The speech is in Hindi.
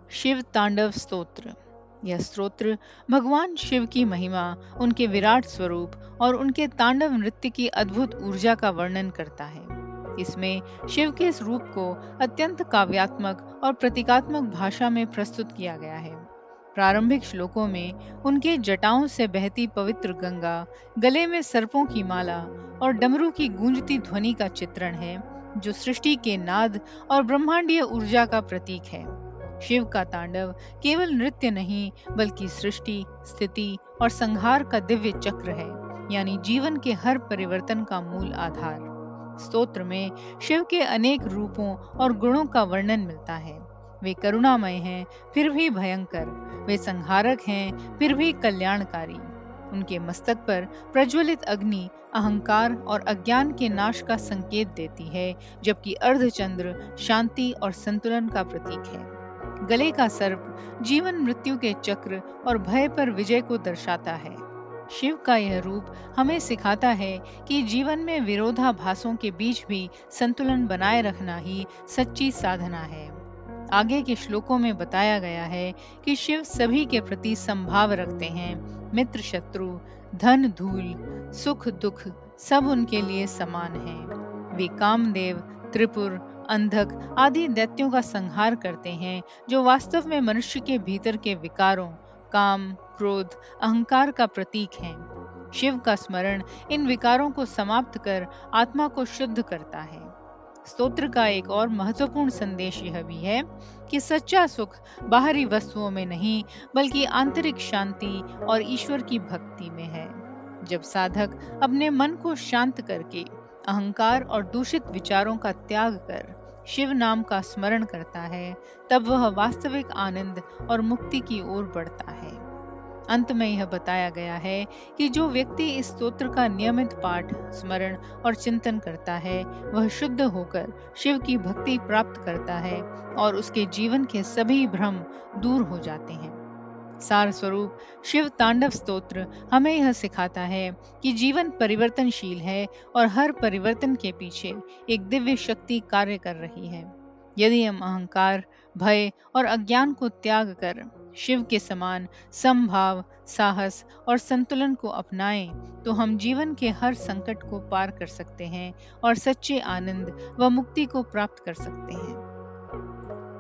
शिव तांडव स्तोत्र। यह स्तोत्र भगवान शिव की महिमा, उनके विराट स्वरूप और उनके तांडव नृत्य की अद्भुत ऊर्जा का वर्णन करता है। इसमें शिव के इस रूप को अत्यंत काव्यात्मक और प्रतीकात्मक भाषा में प्रस्तुत किया गया है। प्रारंभिक श्लोकों में उनके जटाओं से बहती पवित्र गंगा, गले में सर्पों की माला और डमरू की गूंजती ध्वनि का चित्रण है, जो सृष्टि के नाद और ब्रह्मांडीय ऊर्जा का प्रतीक है। शिव का तांडव केवल नृत्य नहीं, बल्कि सृष्टि, स्थिति और संहार का दिव्य चक्र है, यानी जीवन के हर परिवर्तन का मूल आधार। स्तोत्र में शिव के अनेक रूपों और गुणों का वर्णन मिलता है। वे करुणामय हैं, फिर भी भयंकर। वे संहारक हैं, फिर भी कल्याणकारी। उनके मस्तक पर प्रज्वलित अग्नि अहंकार और अज्ञान के नाश का संकेत देती है, जबकि अर्धचंद्र शांति और संतुलन का प्रतीक है। गले का सर्प जीवन मृत्यु के चक्र और भय पर विजय को दर्शाता है। शिव का यह रूप हमें सिखाता है कि जीवन में विरोधाभासों के बीच भी संतुलन बनाए रखना ही सच्ची साधना है। आगे के श्लोकों में बताया गया है कि शिव सभी के प्रति समभाव रखते हैं। मित्र शत्रु, धन धूल, सुख दुख सब उनके लिए समान हैं। वे कामदेव, त्रिपुर, अंधक आदि दैत्यों का संहार करते हैं, जो वास्तव में मनुष्य के भीतर के विकारों, काम, क्रोध, अहंकार का प्रतीक हैं। शिव का स्मरण इन विकारों को समाप्त कर आत्मा को शुद्ध करता है। स्तोत्र का एक और महत्वपूर्ण संदेश यह भी है कि सच्चा सुख बाहरी वस्तुओं में नहीं, बल्कि आंतरिक शांति और ईश्वर की भक्ति में है। जब साधक अपने मन को शांत करके अहंकार और दूषित विचारों का त्याग कर शिव नाम का स्मरण करता है, तब वह वास्तविक आनंद और मुक्ति की ओर बढ़ता है। अंत में यह बताया गया है कि जो व्यक्ति इस स्तोत्र का नियमित पाठ, स्मरण और चिंतन करता है, वह शुद्ध होकर शिव की भक्ति प्राप्त करता है और उसके जीवन के सभी भ्रम दूर हो जाते हैं। सार स्वरूप शिव तांडव स्तोत्र हमें यह सिखाता है कि जीवन परिवर्तनशील है और हर परिवर्तन के पीछे एक दिव्य शक्ति कार्य कर रही है। यदि हम अहंकार, भय और अज्ञान को त्याग कर शिव के समान समभाव, साहस और संतुलन को अपनाएं, तो हम जीवन के हर संकट को पार कर सकते हैं और सच्चे आनंद व मुक्ति को प्राप्त कर सकते हैं।